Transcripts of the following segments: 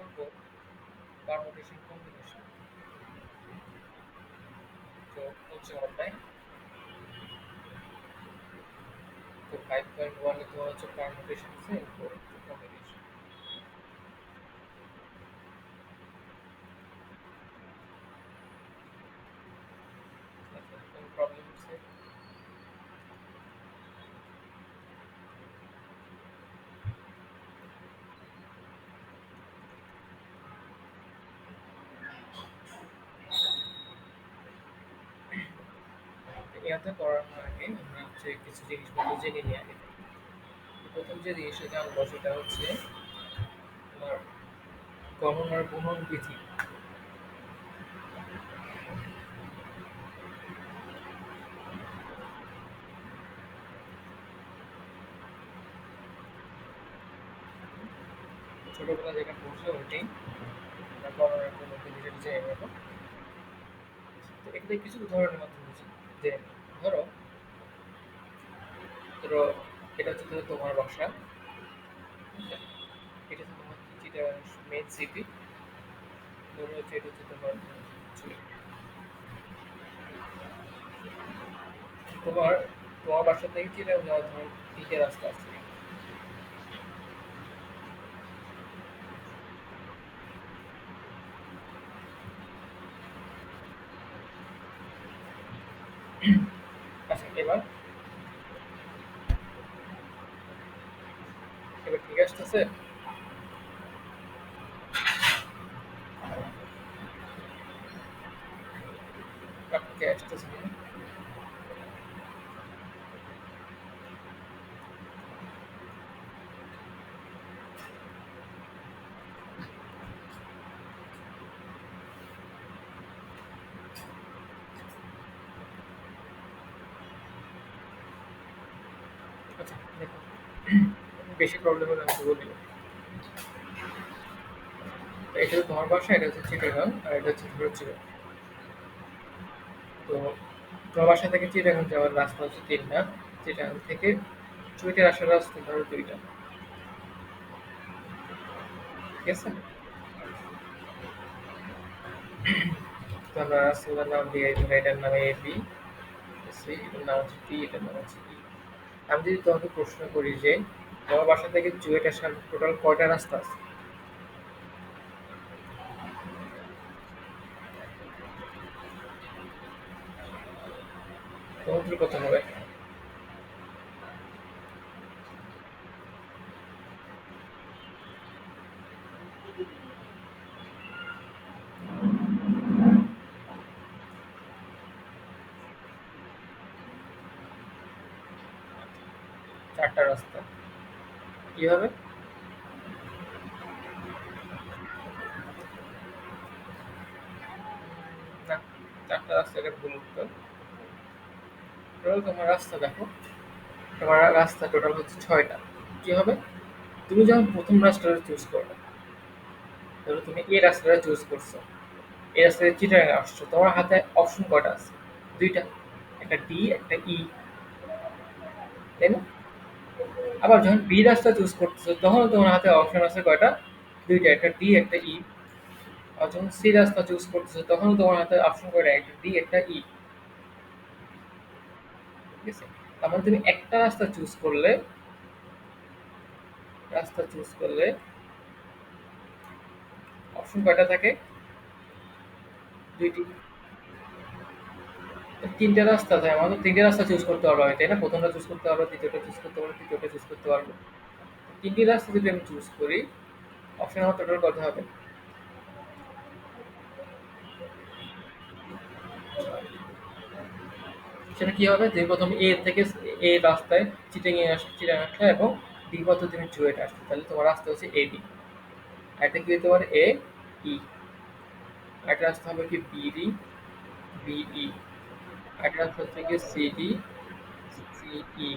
বলবো permutation combination. তো হচ্ছে অনলাইন। তো 5.1 এ তোমার হচ্ছে পারমুটেশন সেল কম্বিনেশন। কোন প্রবলেম হচ্ছে? ইয়াতে করার আগে আমরা হচ্ছে কিছু জিনিসপত্র জেনে নিই আগে। প্রথম যে জিনিসটা জানবো সেটা হচ্ছে তোমার গণনার গুণন বিধি। ছোটবেলা যেটা পড়ছে ওইটাই আমরা গণনার গুণন বিধি যেটা জেনে নেবো। তো এখানে কিছু উদাহরণের মাধ্যমে বুঝি যে ধরো ধরো এটা হচ্ছে ধরো তোমার বাসা, এটা হচ্ছে তোমার যেটা মেইন সিটি, ধরো হচ্ছে এটা হচ্ছে তোমার তোমার তোমার বাসা থেকে চিটাগাং যাওয়ার ধরো তিনটে রাস্তা আছে। আচ্ছা, এবার এবার ঠিক আসতেছে? আপনাকে আসতেছে না? আচ্ছা, দেখো, বেশি প্রবলেম হলে আমি বলি। এটা হচ্ছে তোমার বাসা, এটা হচ্ছে চিটাগাং, আর এটা হচ্ছে ধরো চিটাগাং। তো তোমার বাসা থেকে চিটাগাং যাওয়ার রাস্তা হচ্ছে তিনটা, চিটাগাং থেকে চুয়েটের আসার রাস্তা ধরো দুইটা। ঠিক আছে? তো আমরা রাস্তাটার নাম দিয়ে ধরো এটার নাম এ বি, সি, এটার নাম হচ্ছে ডি, এটার নাম হচ্ছে ই। আমি যদি তোমাকে প্রশ্ন করি যে তোমার বাসা থেকে চুয়েট আসার টোটাল কয়টা রাস্তা আছে? তোমার উত্তর কত হবে? 4টা রাস্তা। কি হবে? না, 4টা রাস্তা, এটা ভুল উত্তর। টোটাল তোমার রাস্তা দেখো, তোমার রাস্তা টোটাল হচ্ছে 6টা। কি হবে? তুমি যখন প্রথম রাস্তাটা চুজ করবে, ধরো তুমি এই রাস্তাটা চুজ করছো, এই রাস্তায় চিটাগাং আসছো, তোমার হাতে অপশন কয়টা আছে? দুইটা, একটা ডি একটা ই, তাই না? আবার যখন বি রাস্তা চুজ করতেছো তখন তোমার হাতে অপশন আছে কয়টা? দুইটা, একটা ডি একটা ই। আর যখন সি রাস্তা চুজ করতেছো তখন তোমার হাতে অপশন কয়টা? একটা ডি একটা ই। ঠিক আছে? তার মানে তুমি একটা রাস্তা চুজ করলে, রাস্তা চুজ করলে অপশন কয়টা থাকে? দুইটি। তিনটে রাস্তা থাকে, আমাদের তিনটে রাস্তা চুজ করতে পারবো আমি, তাই না? প্রথমটা চুজ করতে পারবো, দ্বিতীয়টা চুজ করতে পারবো, তৃতীয়টা চুজ করতে পারবো। তিনটি রাস্তা যদি আমি চুজ করি, অপশন আমার টোটাল কত হবে? সেটা কি হবে? যে প্রথম এ থেকে এ রাস্তায় চিটাগাং আসলে এবং বি পথে তুমি চুয়েট আসলে, তাহলে তোমার রাস্তা হচ্ছে এ ডি। একটা কি হতে পারে? এ ই। একটা রাস্তা হবে কি বিডি, বিই। একটা রাস্তা হচ্ছে কি সিডি, সিই।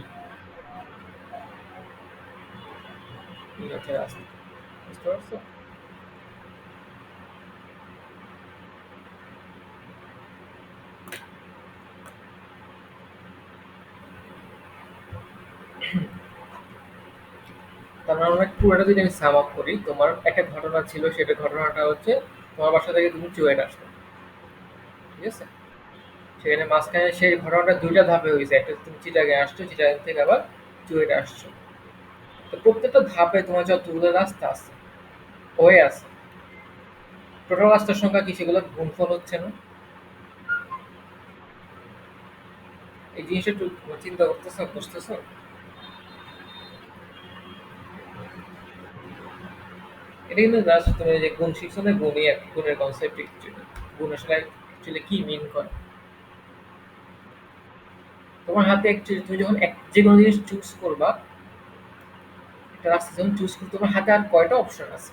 এই হচ্ছে রাস্তা। বুঝতে পারছো? তার মানে আমরা পুরোটা যদি আমি সাম আপ করি, তোমার একটা ঘটনা ছিল, সেটা ঘটনাটা হচ্ছে তোমার বাসা থেকে তুমি চুয়েট আসছো, ঠিক আছে? সেখানে মাঝখানে সেই ঘটনাটা দুইটা ধাপে হয়েছে, একটা তুমি চিটাগাং আসছো, চিটাগাং থেকে আবার চুয়েটে আসছো। তো প্রত্যেকটা ধাপে তোমার যতগুলো রাস্তা আছে, হয়ে আছে, টোটাল রাস্তার সংখ্যা কি সেগুলো গুণফল হচ্ছে না? এই জিনিসটা একটু চিন্তা করতেছো, বুঝতেছো? এটা কিন্তু জাস্ট তুমি যে গুণ শিখছো না, গুণই এক গুণের কনসেপ্ট অ্যাকচুয়ালি। গুণ আসলে অ্যাকচুয়ালি কি মিন করে? তোমার হাতে অ্যাকচুয়ালি তুমি যখন যে কোনো জিনিস চুজ করবা, একটা রাস্তা যখন চুজ করতে, তোমার হাতে আর কয়টা অপশন আছে,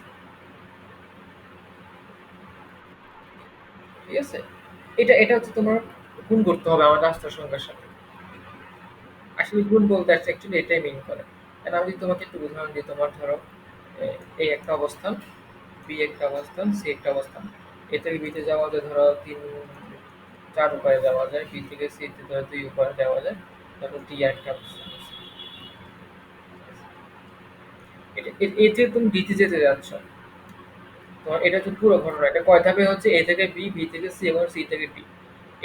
ঠিক আছে? এটা এটা হচ্ছে তোমার গুণ করতে হবে আমার রাস্তার সংখ্যার সাথে। আসলে গুণ বলতে আসছে অ্যাকচুয়ালি এটাই মিন করে। কারণ আমি যদি তোমাকে একটু উদাহরণ দিই, তোমার ধরো এই একটা অবস্থান, বি একটা অবস্থান, সি একটা অবস্থান। এ থেকে বিতে যাওয়া যায় ধরো তিন চার উপায়ে যাওয়া যায়, বি থেকে সি তে ধরো দুই উপায়ে যাওয়া যায়, তারপর ডি একটা অবস্থান আছে। এতে তুমি ডিতে যেতে যাচ্ছ, তোমার এটা হচ্ছে পুরো ঘটনা। এটা কয় ধাপে হচ্ছে? এ থেকে বি, বি থেকে সি এবং সি থেকে ডি।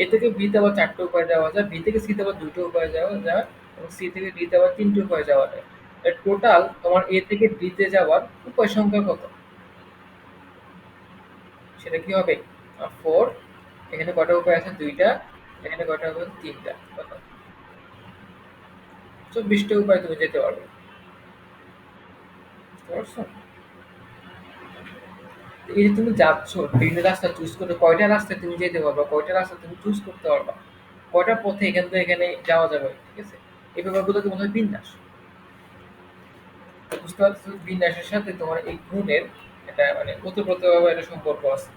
এ থেকে বি তে আবার চারটে উপায়ে যাওয়া যায়, বি থেকে সি তে আবার দুটো উপায়ে যাওয়া যায়, এবং সি থেকে ডি তে আবার তিনটে উপায়ে যাওয়া যায়। টোটাল তোমার এ থেকে ডি তে যাওয়ার উপায় সংখ্যা কত? সেটা কি হবে? 4। এখানে কয়টা উপায় আছে? দুইটা। এখানে কয়টা উপায়? তিনটা। কত? 24টা উপায় তুমি যেতে পারবে, বুঝতে পারছো? এই যে তুমি যাচ্ছ, বিভিন্ন রাস্তা চুজ করে কয়টা রাস্তায় তুমি যেতে পারবা, কয়টা রাস্তা তুমি চুজ করতে পারবা, কয়টা পথে এখান থেকে এখানে যাওয়া যাবে, ঠিক আছে? এই ব্যাপারগুলোকে মনে হয় বিন্যাস। তো বুঝতে পারছো, বিন্যাসের সাথে তোমার এই গুণের একটা মানে ওতপ্রোতভাবে একটা সম্পর্ক আছে।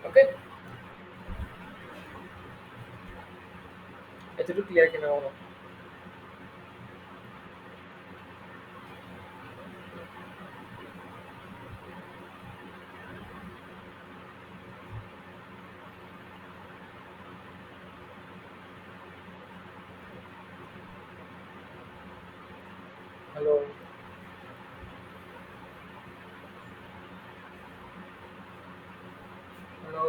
ওকে? এতটুকু ক্লিয়ার কিনা বলো? হ্যালো? হ্যালো?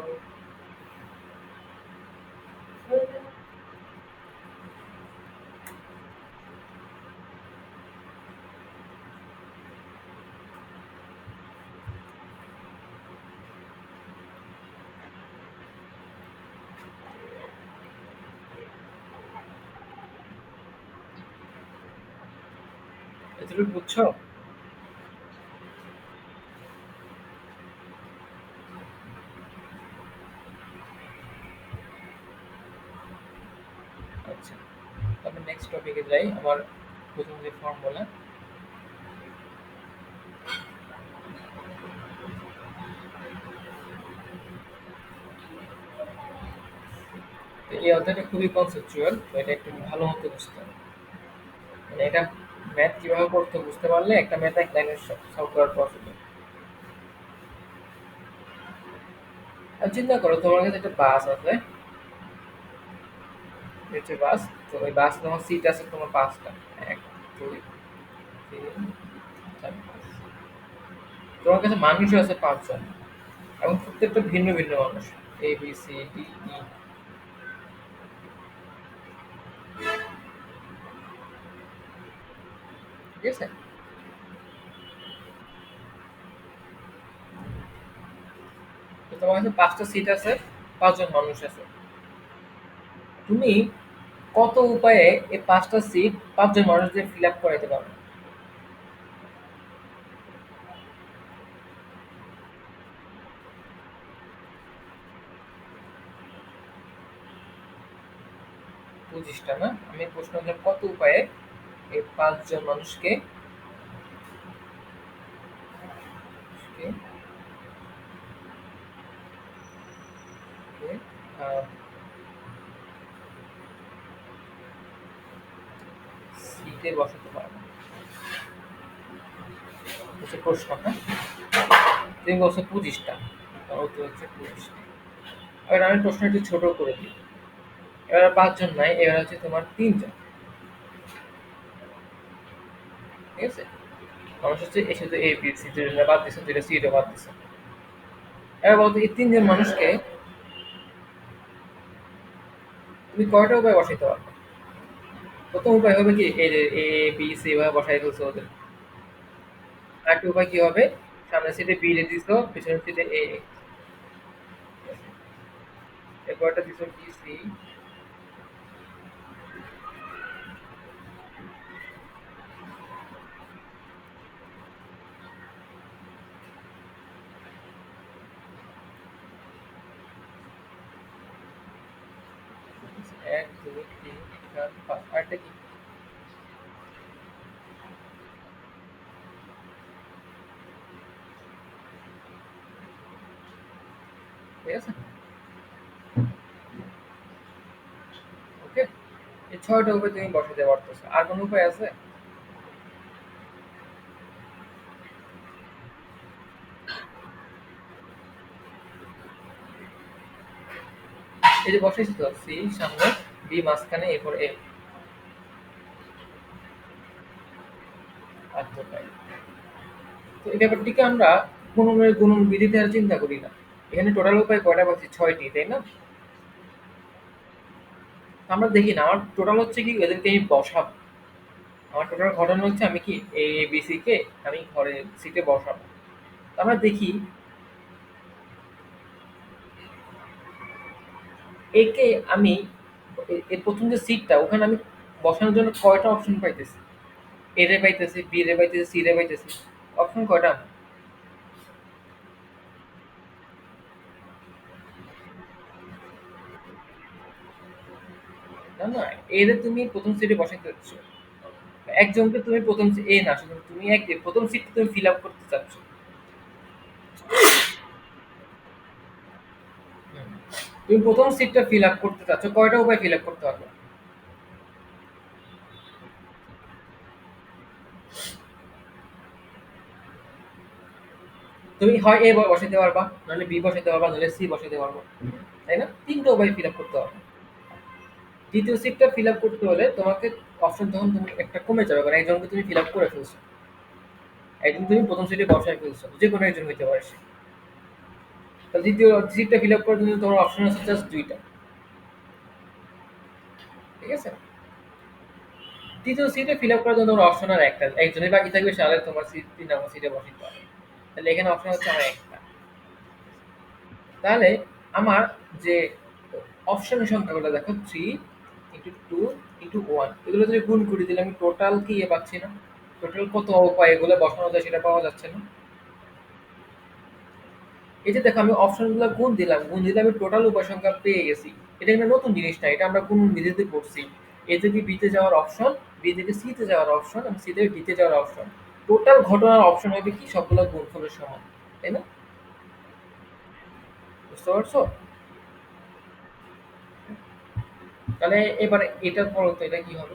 এতটুকু বুঝছো? আচ্ছা, তারপর নেক্সট টপিকে যাই। আমার প্রথম যে ফর্মুলা, এই অধ্যায়টা খুবই কনসেপচুয়াল, তো এটা একটু ভালো মতো বুঝতে হবে। মানে এটা ম্যাথ কিভাবে করতে বুঝতে পারলে একটা ম্যাথ এক লাইনে সলভ করার পসিবল। আর চিন্তা করো, তোমার কাছে একটা বাস আছে, এই হচ্ছে বাস। তো ওই বাস তোমার সিট আছে তোমার পাঁচটা, এক, দুই, তিন, চার, পাঁচ। তোমার কাছে মানুষও আছে পাঁচজন, এবং প্রত্যেকটা ভিন্ন ভিন্ন মানুষ, এ বি সি ডি ই, ঠিক আছে? তো তোমার কাছে পাঁচটা সিট আছে, পাঁচজন মানুষ আছে। তুমি কত উপায়ে এই পাঁচটা সিট পাঁচজন মানুষদের ফিল আপ করাইতে পারবে? 25টা না? আমি প্রশ্ন করলাম কত উপায়ে এই পাঁচজন মানুষকে কে- কে, আহ, সিটে বসাতে পারবে, হচ্ছে প্রশ্ন, হ্যাঁ? তুমি বলছো 25টা, তার উত্তর হচ্ছে 25টা। এবার আমি প্রশ্ন একটু ছোট করে দিই। এবার আর পাঁচজন নাই, এবার হচ্ছে তোমার তিনজন। ঠিক আছে? মানুষ হচ্ছে এই শুধু এ বি সি দুইটা বাদ দিছে, দুইটা সি টা বাদ দিছে। এবার বলতো এই তিনজন মানুষকে তুমি কয়টা উপায় বসাইতে পারবে? প্রথম উপায় হবে কি এই যে এ বি সি এভাবে বসাই ফেলছো ওদের। আরেকটা উপায় কি হবে? সামনের সিটে বি রে দিছো, পিছনের সিটে এ, এরপরটা দিছো বি সি। এক দুই তিন চার পাঁচ, আরেকটা কি? ঠিক আছে? ওকে, এই ছয়টা উপায় তুমি বসাতে পারতেছো, আর কোনো উপায় আছে? এই যে বসাইছি তো, সি সামনে, বি মাঝখানে, এরপর এ। আর কোথায়? তো এই ব্যাপারটিকে আমরা গুণনের গুণন বিধিতে আর চিন্তা করি না। এখানে টোটাল উপায় কয়টা পাচ্ছি? ছয়টি, তাই না? আমরা দেখি না, আমার টোটাল হচ্ছে কি এদেরকে আমি বসাবো। আমার টোটাল ঘটনা হচ্ছে আমি কি এ বি সি কে আমি ঘরে সিটে বসাবো। তো আমরা দেখি একে আমি এর প্রথম যে সিটটা ওখানে আমি বসানোর জন্য কয়টা অপশন পাইতেছি? এ রে পাইতেছি, বি রে পাইতেছি, সি রে পাইতেছি। অপশন কয়টা? না না, এ রে তুমি প্রথম সিটে বসাইতে চাচ্ছ, একজনকে তুমি প্রথম এ না, শুধু তুমি এক প্রথম সিটটা তুমি ফিল আপ করতে চাচ্ছ। হুম। তুমি প্রথম সিটটা ফিল আপ করতে চাচ্ছ, কয়টা উপায় ফিল আপ করতে পারবে? তুমি হয় এ বসাইতে পারবা, নাহলে বি বসাইতে পারবা, নাহলে সি বসাইতে পারবা, তাই না? তিনটা উপায় ফিল আপ করতে পারবে। দ্বিতীয় সিটটা ফিল আপ করতে হলে তোমাকে অপশন তখন তুমি একটা কমে যাবে, কারণ একজনকে তুমি ফিল আপ করে ফেলছো, একজন তুমি প্রথম সিটে বসায় ফেলছো, যে কোনো একজন হইতে পারে সে। তাহলে দ্বিতীয় সিটটা ফিল আপ করার জন্য তোমার অপশন আছে জাস্ট দুইটা। ঠিক আছে? তৃতীয় সিটে ফিল আপ করার জন্য তোমার অপশন আর একটা, একজনের বাকি থাকবে, সালে তোমার সিট ৩ নম্বর সিটে বসাইতে হবে। তাহলে এখানে অপশন হচ্ছে আমার একটা। তাহলে আমার যে অপশনের সংখ্যাগুলো দেখো, 3 × 2 × 1, এগুলো যদি গুণ করে দিলে আমি টোটাল কি পাচ্ছি না? টোটাল কত উপায় এগুলো বসানো যায় সেটা পাওয়া যাচ্ছে না? এই যে দেখো আমি অপশনগুলো গুণ দিলে আমি টোটাল উপায় সংখ্যা পেয়ে গেছি। এটা কিন্তু নতুন জিনিস না, এটা আমরা কোন বিধিতে পড়ছি। এ থেকে বি তে যাওয়ার অপশন, বি থেকে সি তে যাওয়ার অপশন এবং সি থেকে ডি তে যাওয়ার অপশন। টোটাল ঘটনার অপশন হবে কি সবগুলো গুণফলের সমান, তাই না? বুঝতে পারছো? তাহলে এবারে এটা পড়ো তো, এটা কি হবে?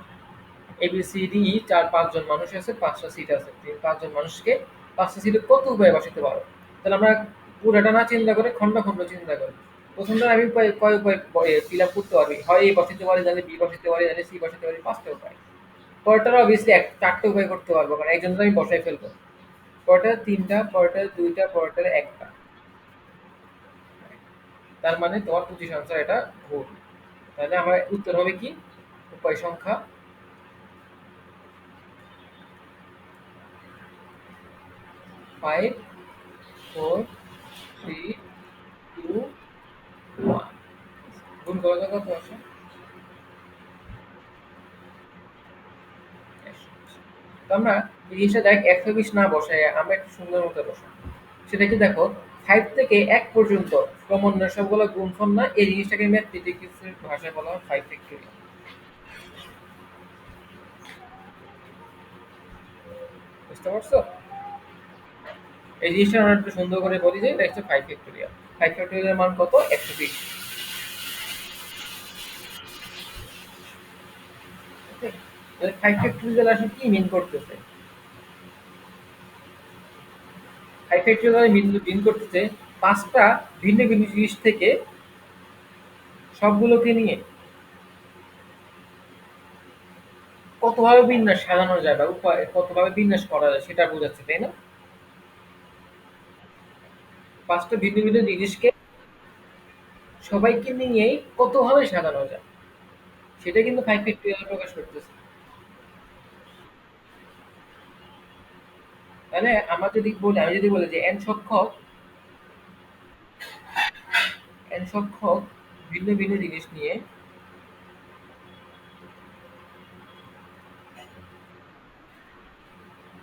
এ বি সি ডি চার পাঁচজন মানুষ আছে, পাঁচটা সিট আছে, তুমি পাঁচজন মানুষকে পাঁচটা সিটে কত উপায়ে বসাতে পারো? তাহলে আমরা পুরাটা না চিন্তা করে খন্ড খন্ড চিন্তা করি। প্রথমটা আমি কয় উপায় ফিল আপ করতে পারবি? হয় এ বসাতে পারি, তাহলে বি বসাতে পারি, তাহলে সি বসাতে পারি, পাঁচটা উপায়। পরেরটা অবভিয়াসলি চারটে উপায় করতে পারবো, কারণ একজন তো আমি বসাই ফেলবো। পরেরটা তিনটা, পরেরটা দুইটা, পরেরটা একটা। তার মানে তোমার 25 আনসার এটা ভুল। তাহলে আমার উত্তর হবে কি? উপায় সংখ্যা 5 4 3 2 1। গুণ করা যাক কত আসে? তো আমরা এই জিনিসটা দেখ 120 না বসায় আমরা একটু সুন্দর মতো বসাই। সেটা কি দেখো, 5 থেকে 1 পর্যন্ত ক্রমান্বয়ে সবগুলো গুণফল না, এই জিনিসটাকে ম্যাথমেটিক্সের ভাষায় বলা হয় 5 ফ্যাক্টোরিয়াল। বুঝতে পারছো? এই জিনিসটা আমরা একটু সুন্দর করে বলি যে এটা হচ্ছে 5 ফ্যাক্টোরিয়াল। 5 ফ্যাক্টোরিয়ালের মান কত? 120। ওকে, তাহলে 5 ফ্যাক্টোরিয়াল আসলে কি মিন করতেছে? 5 ফ্যাক্টোরিয়াল মিন করতেছে পাঁচটা ভিন্ন ভিন্ন জিনিস থেকে সবগুলোকে নিয়ে কতভাবে বিন্যাস সাজানো যায় বা উপায় কতভাবে বিন্যাস করা যায় সেটা বোঝাচ্ছে, তাই না? ৫ টা ভিন্ন, ভিন্ন জিনিসকে সবাইকে নিয়েই কতভাবে সাজানো যায় সেটা কিন্তু 5 ফ্যাক্টরিয়াল প্রকাশ করতেছে। তাহলে আমি যদি বলি যে n সংখ্যক ভিন্ন, ভিন্ন জিনিস নিয়ে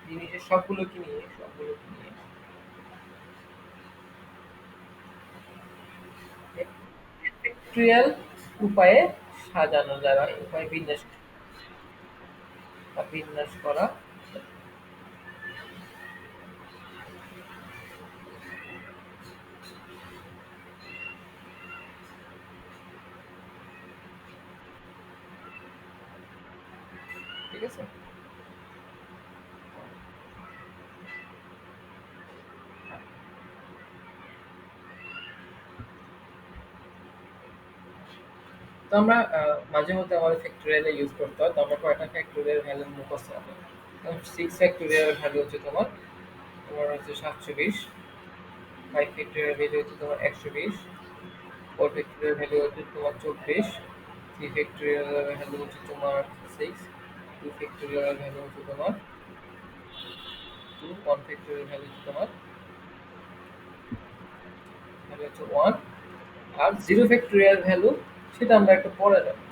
জিনিসের সবগুলোকে নিয়ে ফ্যাক্টরিয়াল উপায়ে সাজানো যায় বা উপায়ে বিন্যাস করা। ঠিক আছে? তো আমরা মাঝে মধ্যে আমাদের ফ্যাক্টরিয়াল ইউজ করতে হয়। তো আমরা কয়টা ফ্যাক্টরিয়াল ভ্যালু মুখস্থ হবে? 6 ফ্যাক্টরিয়াল ভ্যালু হচ্ছে তোমার হচ্ছে 720, 5 ফ্যাক্টরিয়াল ভ্যালু হচ্ছে তোমার 120, 4 ফ্যাক্টরিয়াল ভ্যালু হচ্ছে তোমার 24, 3 ফ্যাক্টরিয়াল ভ্যালু হচ্ছে তোমার 6, 2 ফ্যাক্টরিয়াল ভ্যালু হচ্ছে তোমার 2, 1 ফ্যাক্টরিয়াল ভ্যালু হচ্ছে তোমার ভ্যালু হচ্ছে 1, আর 0 ফ্যাক্টরিয়াল ভ্যালু সেটা আমরা একটু পরে যাবো।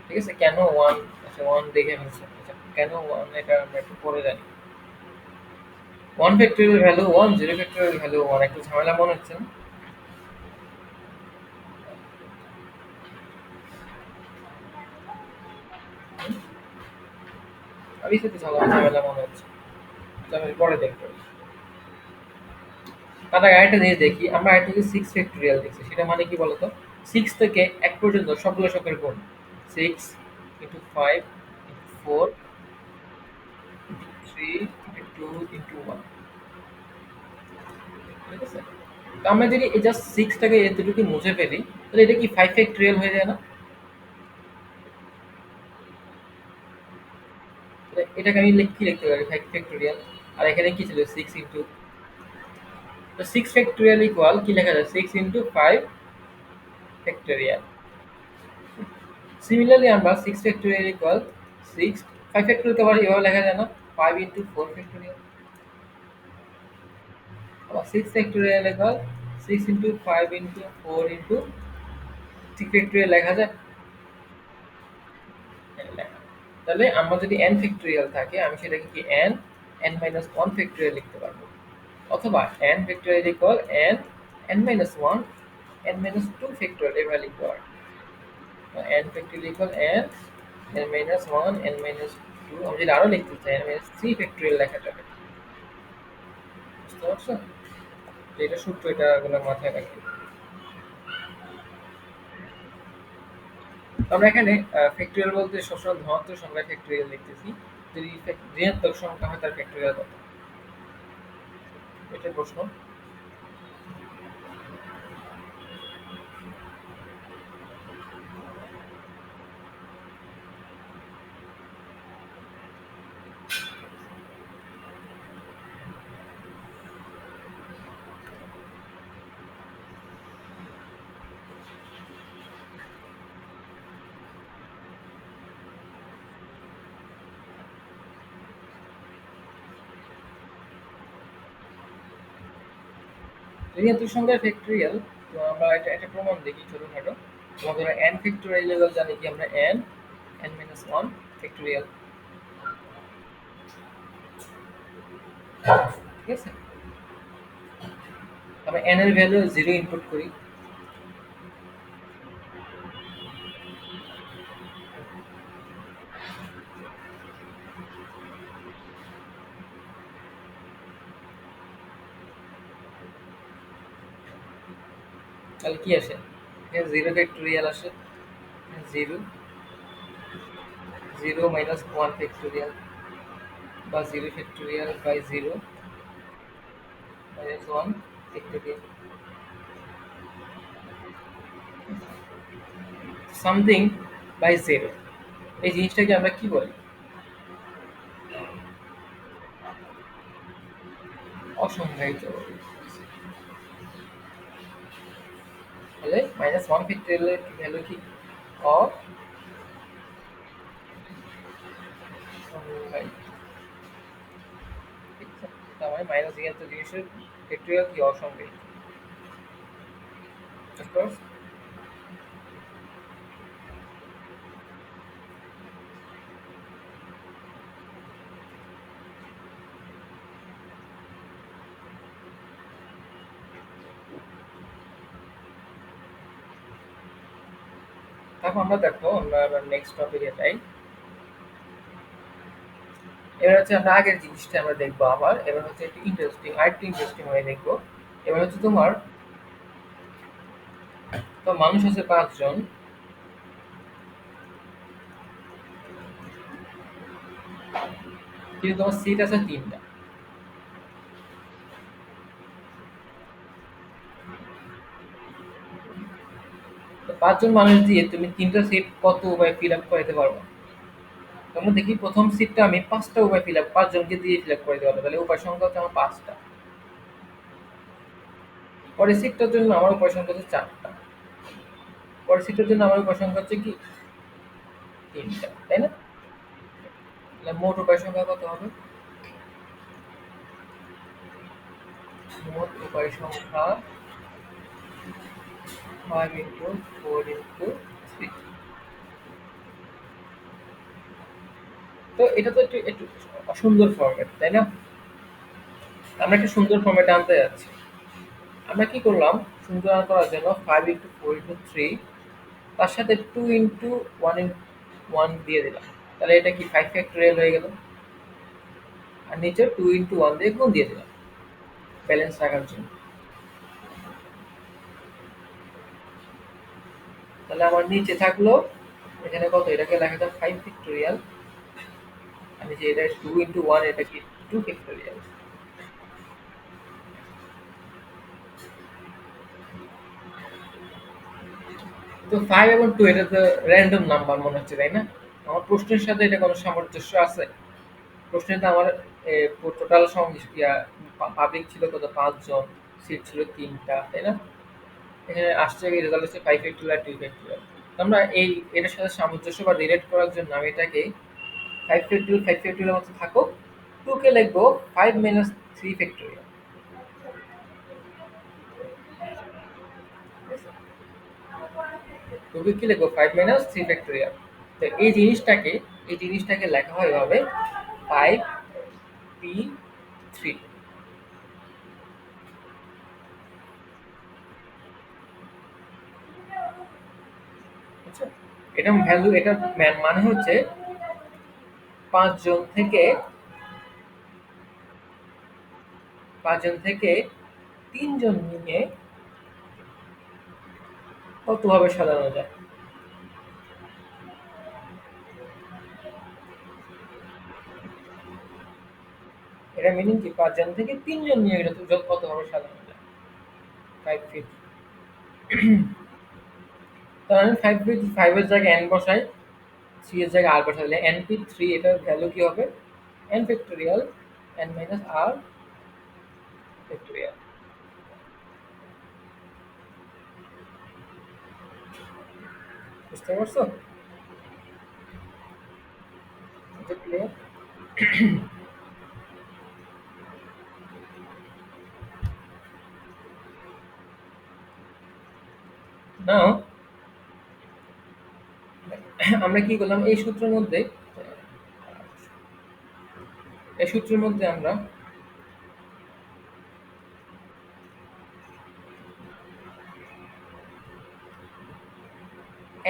ঠিক আছে? কেন 1? আচ্ছা 1 দেখে ফেলছি। আচ্ছা কেন 1 এটা আমরা একটু পরে জানি। 1 ফ্যাক্টরিয়াল ভ্যালু 1, 0 ফ্যাক্টরিয়াল ভ্যালু 1, একটু ঝামেলা মনে হচ্ছে না? হুম? আমি সাথে ঝামেলা মনে হচ্ছে। আচ্ছা, আমি পরে দেখবো। তার আগে আরেকটা জিনিস দেখি, আমরা আরেকটা যে 6 ফ্যাক্টরিয়াল দেখছি সেটা মানে কি বলতো? 6 থেকে 1 পর্যন্ত সবগুলো সংখ্যার গুণ। 6 into 5 into 4 into 3 into 2 into 1। ঠিক আছে? তো আমরা যদি এই জাস্ট 6 টাকে এতটুকু মুছে ফেলি তাহলে এটা কি 5 ফ্যাক্টরিয়াল হয়ে যায় না? এটাকে আমি কি লিখতে পারি? 5 ফ্যাক্টরিয়াল। আর এখানে কি ছিল? 6 ইন্টু, তো 6 ফ্যাক্টরিয়াল ইকুয়াল কি লেখা যায়? 6 ইন্টু 5 ফ্যাক্টরিয়াল। সিমিলারলি আমরা 6 ফ্যাক্টরিয়াল ইকুয়াল 6, 5 ফ্যাক্টরিয়ালকে আবার এভাবে লেখা যায় না? 5 ইন্টু 4 ফ্যাক্টরিয়াল। আবার 6 factorial equal 6 into 5 into 4 into 3 factorial লেখা যায়? হ্যাঁ, লেখা। তাহলে আমরা যদি n ফ্যাক্টরিয়াল থাকে আমি সেটাকে কি n মাইনাস 1 ফ্যাক্টরিয়াল লিখতে পারবো, অথবা n factorial equal n minus 1 n minus 2 factorial এভাবে লিখতে পারবো। n factorial equal n minus 1 n minus 2, আমি যদি আরো লিখতে চাই n minus 3 ফ্যাক্টরিয়াল লেখা যাবে। বুঝতে পারছো? তো এটা সূত্র, এটা গুলো মাথায় রাখি। আমরা এখানে ফ্যাক্টরিয়াল বলতে সবসময় ধনাত্মক সংখ্যার ফ্যাক্টরিয়াল লিখতেছি। যদি ঋণাত্মক সংখ্যা হয় তার ফ্যাক্টরিয়াল কত? এটাই প্রশ্ন। ঋণাত্মক সংখ্যার ফ্যাক্টরিয়াল, তো আমরা এটা একটা প্রমাণ দেখি ছোটখাটো। আমাদের n ফ্যাক্টরিয়াল জানি কি আমরা n minus 1 ফ্যাক্টরিয়াল। ঠিক আছে? আমরা n এর ভ্যালু 0 ইনপুট করি। তাহলে কি আসে? এখানে 0 ফ্যাক্টরিয়াল আসে। 0, 0 মাইনাস 1 ফ্যাক্টরিয়াল বা 0 factorial by 0 minus 1 factorial. Something by zero, এই জিনিসটাকে আমরা কি বলি? অসংজ্ঞায়িত বলি। তাহলে -1 ফ্যাক্টোরিয়ালের ভ্যালু কি? অসংজ্ঞায়িত। ঠিক আছে? তার মানে মাইনাস জ্ঞাত জিনিসের ফ্যাক্টোরিয়াল কি? অসংজ্ঞায়িত। বুঝতে পারছো? তারপর আমরা দেখো, আমরা আবার নেক্সট টপিকে যাই। এবার হচ্ছে আমরা আগের জিনিসটা আমরা দেখবো আবার। এবার হচ্ছে একটু ইন্টারেস্টিং, আরেকটু ইন্টারেস্টিং হয়ে দেখবো। এবার হচ্ছে তোমার, তো মানুষ আছে 5 জন, কিন্তু তোমার সিট আছে 3টা। তো 5 জন মানুষ দিয়ে তুমি 3টা সিট কত উপায় ফিল আপ করাতে পারবো? তোমরা দেখি, প্রথম সিটটা আমি 5টা উপায় ফিল আপ, 5 জনকে দিয়ে ফিল আপ করে দিতে পারবো, তাহলে উপায় সংখ্যা হচ্ছে আমার 5টা। পরের সিটটার জন্য আমার উপায় সংখ্যা হচ্ছে 4টা। পরের সিটটার জন্য আমার উপায় সংখ্যা হচ্ছে কি? 3টা, তাই না? তাহলে মোট উপায় সংখ্যা কত হবে? মোট উপায় সংখ্যা 5 × 4 × 3। তো এটা তো একটু একটু অসুন্দর ফরম্যাট, তাই না? আমরা একটা সুন্দর ফরম্যাটে আনতে যাচ্ছি। আমরা কি করলাম? সুন্দর করার জন্য 5 × 4 × 3, তার সাথে 2 × 1 দিয়ে দিলাম। তাহলে এটা কি 5 ফ্যাক্টোরিয়াল হয়ে গেল। আর নিচে 2 × 1 দিয়ে গুণ দিয়ে দিলাম, ব্যালেন্স রাখার জন্য। তাহলে আমার নিচে থাকলো, এখানে কত? এটাকে লেখা যাক 5 ফ্যাক্টোরিয়াল। আর নিচে এটা 2 × 1, এটা কি 2 ফ্যাক্টোরিয়াল। তো 5 এবং 2 এটা তো র্যান্ডম নাম্বার মনে হচ্ছে, তাই না? আমার প্রশ্নের সাথে এটা কোনো সামঞ্জস্য আছে? প্রশ্নে তো আমার টোটাল পাবলিক ছিল কত? 5 জন, সিট ছিল 3টা, তাই না? এখানে আসছে কি, রেজাল্ট হচ্ছে 5 ফ্যাক্টোরিয়াল, 2 ফ্যাক্টোরিয়াল। আমরা এই এটার সাথে সামঞ্জস্য বা রিলেট করার জন্য আমি এটাকে 5 ফ্যাক্টোরিয়াল 5 ফ্যাক্টোরিয়াল মতো থাকুক, 2 কে লিখবো 5 - 3 ফ্যাক্টোরিয়াল। 2 কে কি লিখবো? 5 - 3 ফ্যাক্টোরিয়াল। তো এই জিনিসটাকে লেখা হয় এভাবে: 5p3। বুঝছো? এটা ভ্যালু, এটা মানে হচ্ছে 5 জন থেকে 3 জন নিয়ে কতভাবে সাজানো যায়। এটা মিনিং কি? 5 জন থেকে 3 জন নিয়ে এটা তো কতভাবে সাজানো যায়। 5 ফিট। তাহলে আমি 5 ফিট, 5 এর জায়গায় n বসাই, 3 এর জায়গায় r বসাই, তাহলে np3 এটার ভ্যালু কি হবে? n factorial n - r factorial. বুঝতে পারছো? এটা ক্লিয়ার? নাও আমরা কি করলাম? এই সূত্রের মধ্যে আমরা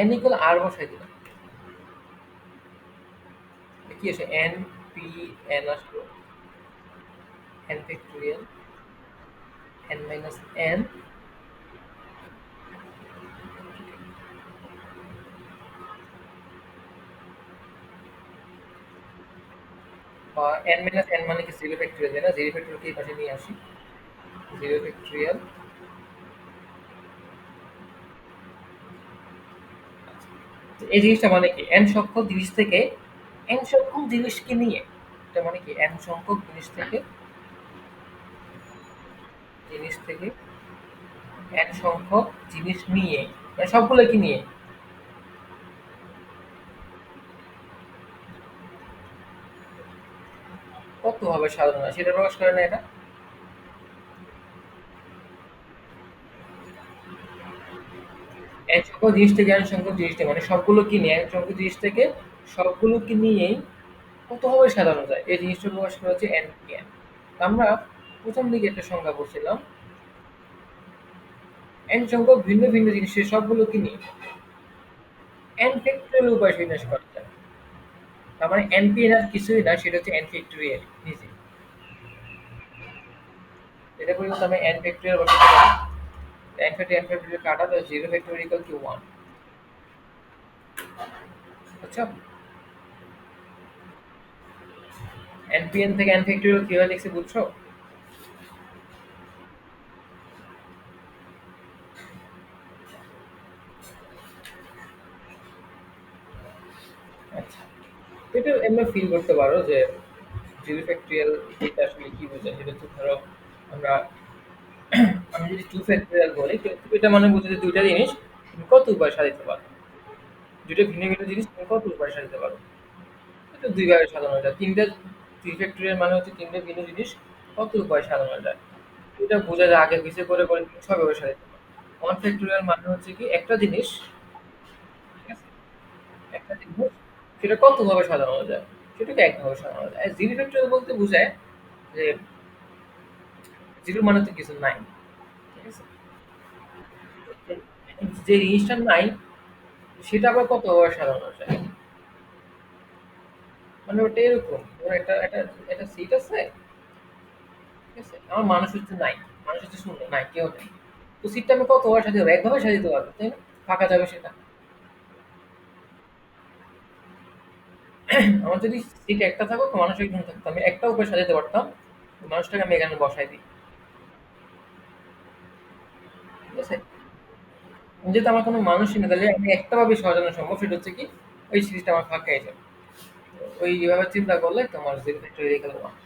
n = r বসাই দিলাম। কি আসে? n p n আসলো, n ফ্যাক্টোরিয়াল n - n, বা n - n মানে কি 0 ফ্যাক্টোরিয়াল, তাই না? 0 ফ্যাক্টোরিয়ালকে এই পাশে নিয়ে আসি। 0 ফ্যাক্টোরিয়াল এই জিনিসটা মানে কি n সংখ্যক জিনিস থেকে n সংখ্যক জিনিসকে নিয়ে, এটা মানে কি n সংখ্যক জিনিস থেকে n সংখ্যক জিনিস নিয়ে, মানে সবগুলো কি নিয়ে কত হবে সাজানো হয় সেটা প্রকাশ করে না এটা। n সংখ্যক জিনিস থেকে n সংখ্যক জিনিসটা মানে সবগুলো কি নিয়ে n সংখ্যক জিনিস থেকে সবগুলো কি নিয়েই কতভাবে সাজানো যায় এই জিনিসটা প্রকাশ করা হচ্ছে n আমরা প্রথম দিকে একটা সংজ্ঞা বলছিলাম n সংখ্যক ভিন্ন ভিন্ন জিনিসের সবগুলো কি নিয়ে n ফ্যাক্টরিয়াল উপায় বিন্যাস করা যায়। তার মানে npn আর কিছুই না, সেটা হচ্ছে n ফ্যাক্টরিয়াল নিজে। এটা পরিবর্তে আমি n ফ্যাক্টরিয়াল বসাতে পারি। n ফ্যাক্টরিয়াল কাটা তো 0 ফ্যাক্টরিয়াল ইকুয়াল টু 1। আচ্ছা, npn থেকে n ফ্যাক্টরিয়াল কিভাবে লিখছি বুঝছো? আচ্ছা, এটা এমনি ফিল করতে পারো যে 0 ফ্যাক্টরিয়াল এটা আসলে কি বোঝায়, সেটা হচ্ছে ধরো আমরা আমি যদি 2 ফ্যাক্টরিয়াল বলি তো এটা মানে বোঝায় যে দুইটা জিনিস তুমি কত উপায় সাজাতে পারো, দুইটা ভিন্ন ভিন্ন জিনিস তুমি কত উপায় সাজাতে পারো। এটা দুইভাবে সাজানো যায়। তিনটা 3 ফ্যাক্টরিয়াল মানে হচ্ছে তিনটা ভিন্ন জিনিস কত উপায় সাজানো যায়। এটা বোঝা যায় আগের বিষয় করে করে তুমি ছয়ভাবে সাজাতে পারো। 1 ফ্যাক্টরিয়াল মানে হচ্ছে কি একটা জিনিস, ঠিক আছে? একটা জিনিস সেটা কতভাবে সাজানো যায়, সেটাকে একভাবে সাজানো যায়। আর 0 ফ্যাক্টরিয়াল বলতে বোঝায় যে 0 মানে তো কিছু নাই, ঠিক আছে? যে জিনিসটা নাই সেটা আবার কতভাবে সাজানো যায়। মানে ওটা এরকম ধরো একটা একটা একটা সিট আছে, ঠিক আছে? আমার মানুষ হচ্ছে নাই, মানুষ হচ্ছে শূন্য, নাই, কেউ নেই। তো সিটটা আমি কতবার সাজাতে পারবো? একভাবে সাজাতে পারবো, তাই না? ফাঁকা যাবে সেটা। আমার যদি সিট একটা থাকুক মানুষ একজন থাকতো, আমি একটা উপরে সাজাতে পারতাম, মানুষটাকে আমি এখানে বসাই দিই, ঠিক আছে? যেহেতু আমার কোনো মানুষই না, তাহলে আমি একটা ভাবে সাজানো সম্ভব, সেটা হচ্ছে কি ওই সিটটা আমার ফাঁকাই যাবে। ওইভাবে চিন্তা করলে তোমার জিরো ফ্যাক্টর হয়ে গেল 1।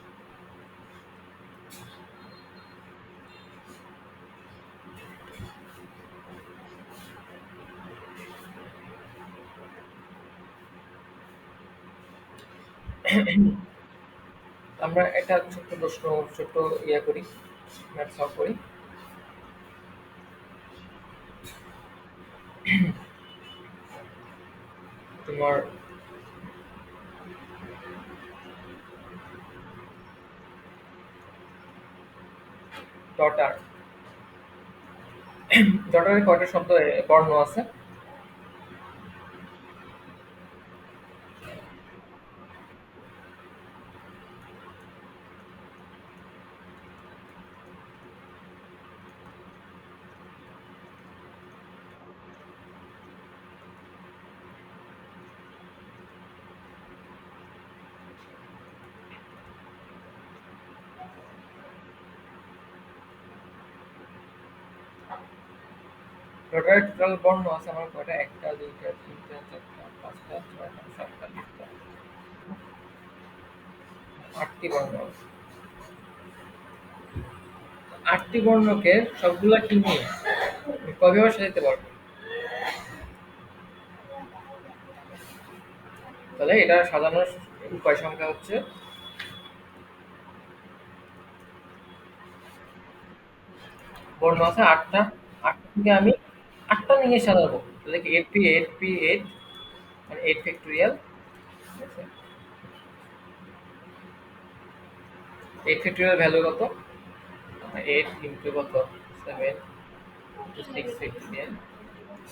আমরা একটা ছোট্ট প্রশ্ন, ছোট্ট ইয়া করি, ম্যাথ সলভ করি। তোমার ডটার, ডটারের কয়টা শব্দ বর্ণ আছে? ডটারের টোটাল বর্ণ আছে আমার কয়টা? একটা, দুইটা, তিনটা, চারটা, পাঁচটা, ছয়টা, সাতটা, আটটা, 8টি বর্ণ আছে। 8টি বর্ণকে সবগুলা কি নিয়ে কয়ভাবে সাজাতে পারবো? তাহলে এটা সাজানোর উপায় সংখ্যা হচ্ছে বর্ণ আছে 8টা, 8টা থেকে আমি 8টা নিয়ে সাজাবো। তাহলে কি 8 মানে 8 ফ্যাক্টরিয়াল, ঠিক আছে? 8 ফ্যাক্টরিয়াল ভ্যালু কত? 8 ইন্টু কত? 7 ইন্টু 6 ফ্যাক্টরিয়াল।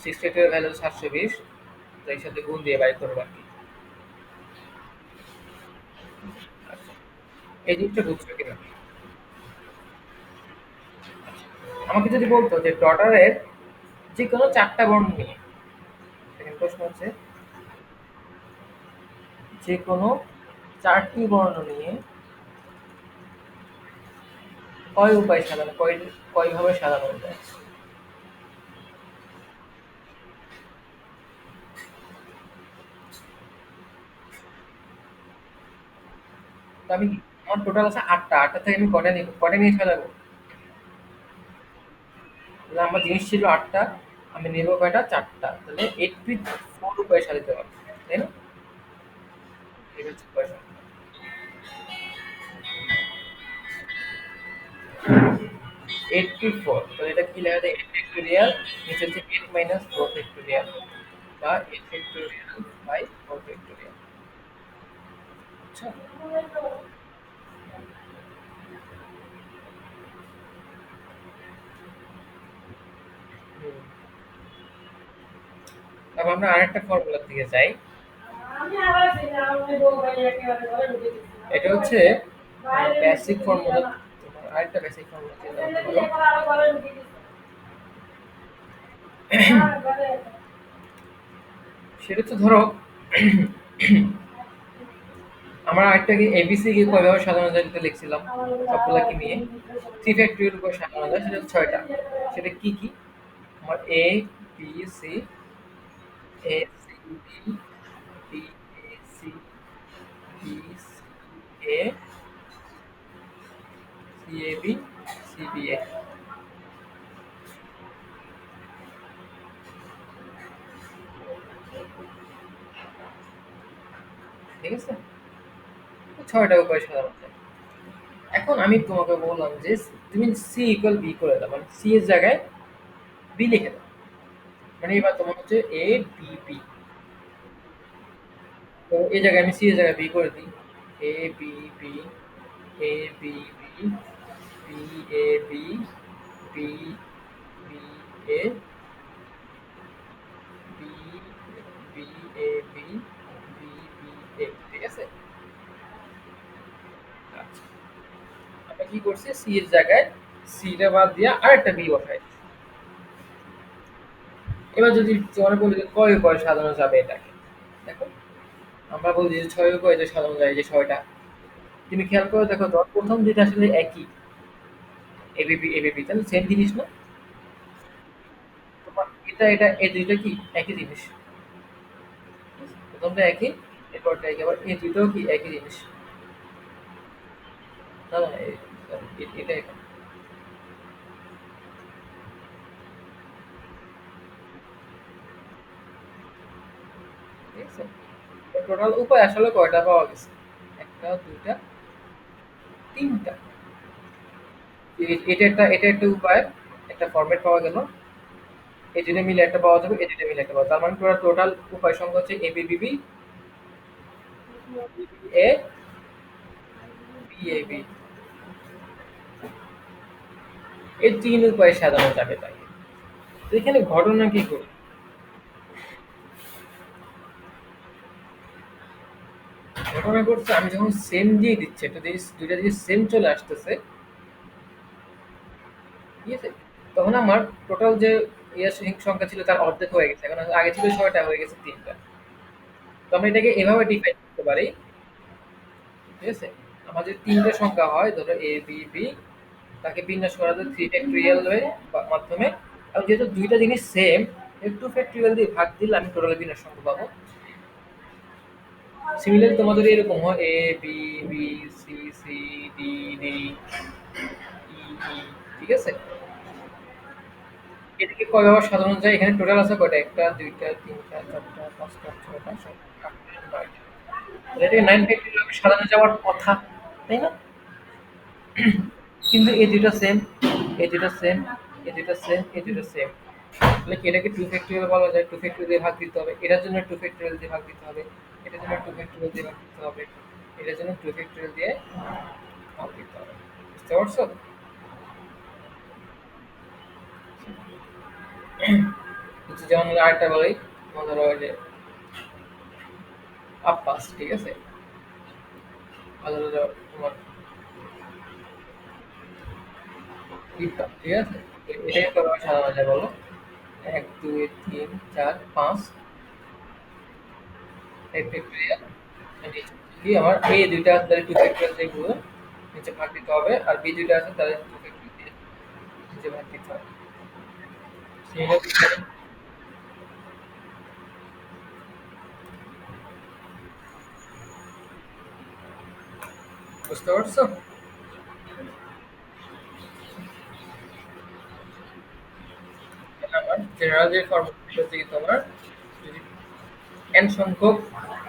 6 ফ্যাক্টরিয়াল ভ্যালু 720, তো এর সাথে গুণ দিয়ে বাইর করবো আর কি। আচ্ছা, এই জিনিসটা বুঝছো কিনা? আমাকে যদি বলতো যে ডটারের যে কোনো 4টা বর্ণ নিয়ে, সেকেন্ড প্রশ্ন হচ্ছে যে কোনো 4টি বর্ণ নিয়ে কয় উপায় সাজানো, কয়ভাবে সাজানো যায়? আমি আমার টোটাল আছে আটটা, আটটা থেকে আমি কটা নিয়ে সাজাবো? তাহলে আমার জিনিস ছিল আটটা, আমি নেবো কয়টা? চারটা। তাহলে 84 উপায়ে সাজাতে পারবো, তাই না? এটা হচ্ছে উপায় সংখ্যা। 84, তাহলে এটা কি লেখা যায়? 8 ফ্যাক্টোরিয়াল, নিচে হচ্ছে 8 মাইনাস 4 ফ্যাক্টোরিয়াল, বা 8 ফ্যাক্টোরিয়াল বাই 4 ফ্যাক্টোরিয়াল। আচ্ছা। হুম। তারপর আমরা আরেকটা ফর্মুলার দিকে যাই। এটা হচ্ছে বেসিক ফর্মুলা। তোমার আরেকটা বেসিক ফর্মুলা দিয়ে দাও। সেটা তো ধরো আমরা আরেকটা কি এবিসি কি কয়ভাবে সাজানো যায় যেটা লিখছিলাম সবগুলাকে নিয়ে, থ্রি ফ্যাক্টরিয়াল উপর সাজানো যায়, সেটা হচ্ছে ছয়টা। সেটা কি কি? আমার A B C, A C B, B A C, B C A, C A B, C B A. ঠিক আছে? ছয়টা উপায় সাজানো যায়। এখন আমি তোমাকে বললাম যে তুমি সি ইকুয়াল বি করে দাও, মানে সি এর জায়গায় বি লিখে দাও। মানে এবার তোমার হচ্ছে এ বি বি, তো এই জায়গায় আমি সি এর জায়গায় বি করে দিই। এ B B, A B B, B A B, B B A, B B A B, B B A. ঠিক আছে? আচ্ছা, আমরা কি করছি? সি এর জায়গায় সি টা বাদ দিয়ে আরেকটা বি বসাই। এবার যদি তোমার বলি যে কয় উপায় সাজানো যাবে এটাকে, দেখো আমরা বলি যে ছয় উপায় যে সাজানো যায়, যে ছয়টা। তুমি খেয়াল করে দেখো তো, প্রথম যেটা আসলে একই, এবিপি এবিপি, তাহলে সেম জিনিস না? তোমার এটা এটা এই দুইটা কি একই জিনিস? প্রথমটা একই, এরপরটা একই, আবার এই দুইটাও কি একই জিনিস? না না, এটা এটা। ঠিক আছে? টোটাল উপায় আসলে কয়টা পাওয়া গেছে? একটা, দুইটা, তিনটা। এটা একটা উপায়, একটা ফরম্যাট পাওয়া গেল। এই দুটো মিলে একটা পাওয়া যাবে, এই দুটো মিলে একটা পাওয়া, তার মানে টোটাল উপায় সংখ্যা হচ্ছে এবিবিবি, এ বি এ বি। এই তিন উপায়ে সাজানো যাবে তাই। তো এখানে ঘটনা কি করি? ঘটনা করছে আমি যখন সেম দিয়ে দিচ্ছি, একটা জিনিস দুইটা জিনিস সেম চলে আসতেছে, ঠিক আছে, তখন আমার টোটাল যে সংখ্যা ছিল তার অর্ধেক হয়ে গেছে। এখন আগে ছিল ছয়টা, হয়ে গেছে তিনটা। তো আমরা এটাকে এভাবে ডিফাইন করতে পারি। ঠিক আছে? আমাদের তিনটে সংখ্যা হয়, ধরো এ বি বি, তাকে বিন্যাস করা যায় থ্রি ফ্যাক্টরিয়াল এর মাধ্যমে। এবং যেহেতু দুইটা জিনিস সেম, টু ফ্যাক্টরিয়াল দিয়ে ভাগ দিলে আমি টোটাল বিন্যাস সংখ্যা পাবো। সিমিলারলি তোমাদের এরকম হয় A B B, C C, D D, E E. ঠিক আছে? এটাকে কয়ভাবে সাজানো যায়? এখানে টোটাল আছে কয়টা? একটা, দুইটা, তিনটা, চারটা, পাঁচটা, ছয়টা, সাতটা, আটটা, নয়টা। এটাকে নাইন ফ্যাক্টরিয়াল সাজানো যাওয়ার কথা, তাই না? কিন্তু এই দুটো সেম, এই দুটো সেম, এই দুটো সেম, এই দুটো সেম। তাহলে কি এটাকে টু ফ্যাক্টরিয়াল বলা যায়? টু ফ্যাক্টরিয়াল দিয়ে ভাগ দিতে হবে, এটার জন্য টু ফ্যাক্টরিয়াল দিয়ে ভাগ দিতে হবে, এটার জন্য টু ফ্যাক্টরিয়াল দিয়ে ভাগ দিতে হবে, এটার জন্য টু ফ্যাক্টরিয়াল দিয়ে ভাগ দিতে হবে। বুঝতে পারছো? হচ্ছে যেমন আরেকটা বলি, যেমন ধরো ওই যে আব্বাস, ঠিক আছে, আর ধরো তোমার বিপ্লব, ঠিক আছে, এটাকে কয়ভাবে সাজানো যায় বলো? এক দুই তিন চার পাঁচ, এক ফ্যাক্টরিয়াল, কি আমার এ দুইটা আছে তাহলে টু ফ্যাক্টরিয়াল দিয়ে গুলো নিচে ভাগ দিতে হবে, আর বি দুইটা আছে তাহলে টু ফ্যাক্টরিয়াল দিয়ে নিচে ভাগ দিতে হবে। Similarly, বুঝতে পারছো? আমার জেনারেল যে ফর্মুলা হচ্ছে কি তোমার, যদি n সংখ্যক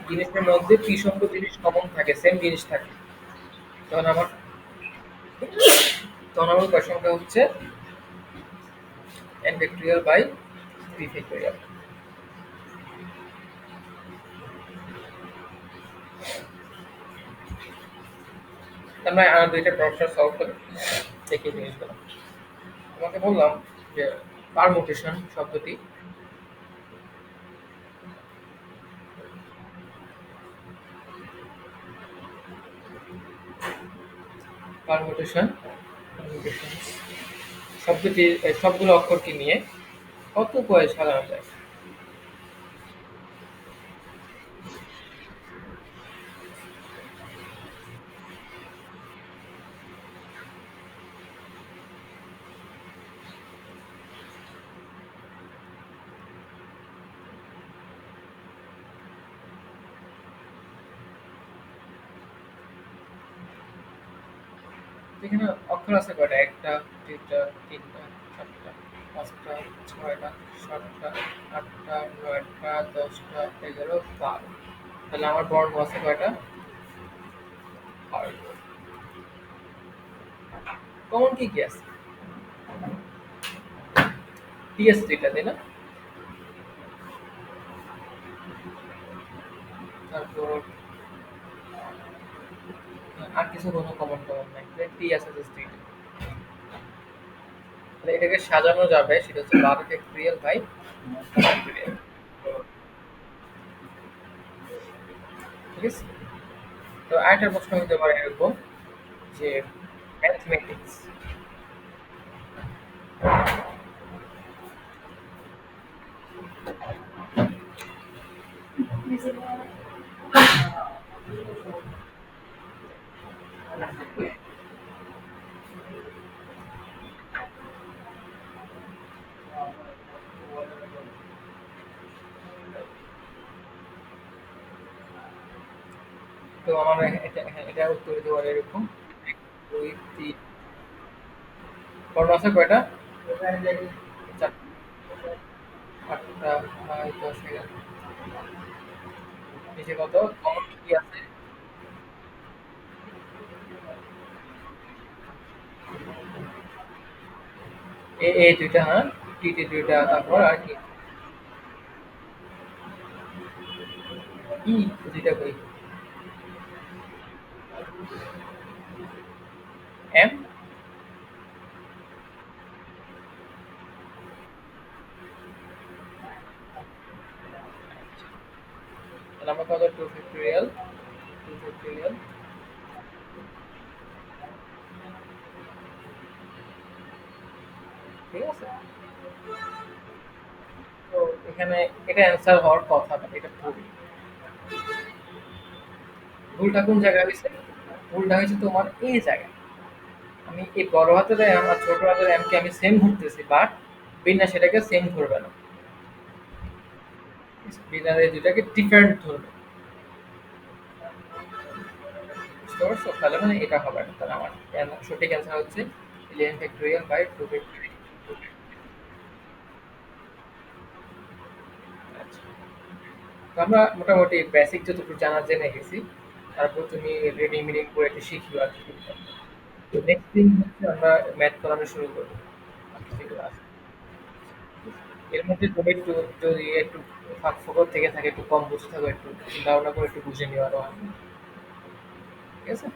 জিনিসের মধ্যে p সংখ্যক জিনিস কমন থাকে, সেম জিনিস থাকে, তখন আমার কয় সংখ্যা হচ্ছে n ফ্যাক্টরিয়াল বাই 3 ফ্যাক্টরিয়াল। আমরা আর দুইটা প্রবলেম সলভ করে দেখি জিনিসগুলো। তোমাকে বললাম যে পারমুটেশন শব্দটি, পারমুটেশন পারমুটেশন শব্দটি সবগুলো অক্ষরকে নিয়ে কত উপায়ে সাজানো যায়। এখানে অক্ষর আছে কয়টা? একটা, দুইটা, তিনটা, চারটা, পাঁচটা, ছয়টা, সাতটা, আটটা, নয়টা, 10টা, 11, 12। তাহলে আমার বর্ণ আছে কয়টা? 12। কমন কি কি আছে? টি আছে দুইটা, তাই না? তারপর আর কিছু কোনো কমন টমন নাই, টি আছে জাস্ট দুইটা। তাহলে এটাকে সাজানো যাবে, সেটা হচ্ছে 12 ফ্যাক্টরিয়াল বাই ফ্যাক্টরিয়াল। ঠিক আছে? তো আরেকটা প্রশ্ন হতে পারে এরকম যে ম্যাথমেটিক্স, তো আমার এটা উত্তর দিতে পারে এরকম 1, 2, 3। বর্ণ আছে কয়টা? 4, 8টা, 9, 10, 11। নিচে কত কমন কি আছে? এ দুইটা, হ্যাঁ, টি তে দুইটা, তারপর আর কি? ই দুইটা কই? এম। তাহলে আমার কত? 2 ফ্যাক্টরিয়াল, 2 ফ্যাক্টরিয়াল। ঠিক আছে? তো এখানে এটা অ্যান্সার হওয়ার কথা না, এটা ভুল। ভুলটা কোন জায়গায় হয়েছে? ভুলটা হয়েছে তোমার এই জায়গায়। আমি এই বড় হাতের এম আর ছোট হাতের এম কে আমি সেম ধরতেছি, বাট বিন্যাস সেটাকে সেম ধরবে না। বিন্যাস এই দুটাকে ডিফারেন্ট ধরবে। বুঝতে পারছো? তাহলে মানে এটা হবে না। তাহলে আমার সঠিক অ্যান্সার হচ্ছে 11 ফ্যাক্টরিয়াল বাই 2 ফ্যাক্টরিয়াল। আচ্ছা, তো আমরা মোটামুটি বেসিক যতটুকু জানা জেনে গেছি। তারপর তুমি রিডিং মিডিং করে একটু শিখিও আর কি। তো নেক্সট দিন হচ্ছে আমরা ম্যাথ করানো শুরু করবো, বাকি যেগুলো আছে। এর মধ্যে তুমি একটু, যদি একটু ফাঁক ফোকর থেকে থাকে, একটু কম বুঝে থাকো, একটু চিন্তা ভাবনা করে একটু বুঝে নিও আরো। ঠিক আছে?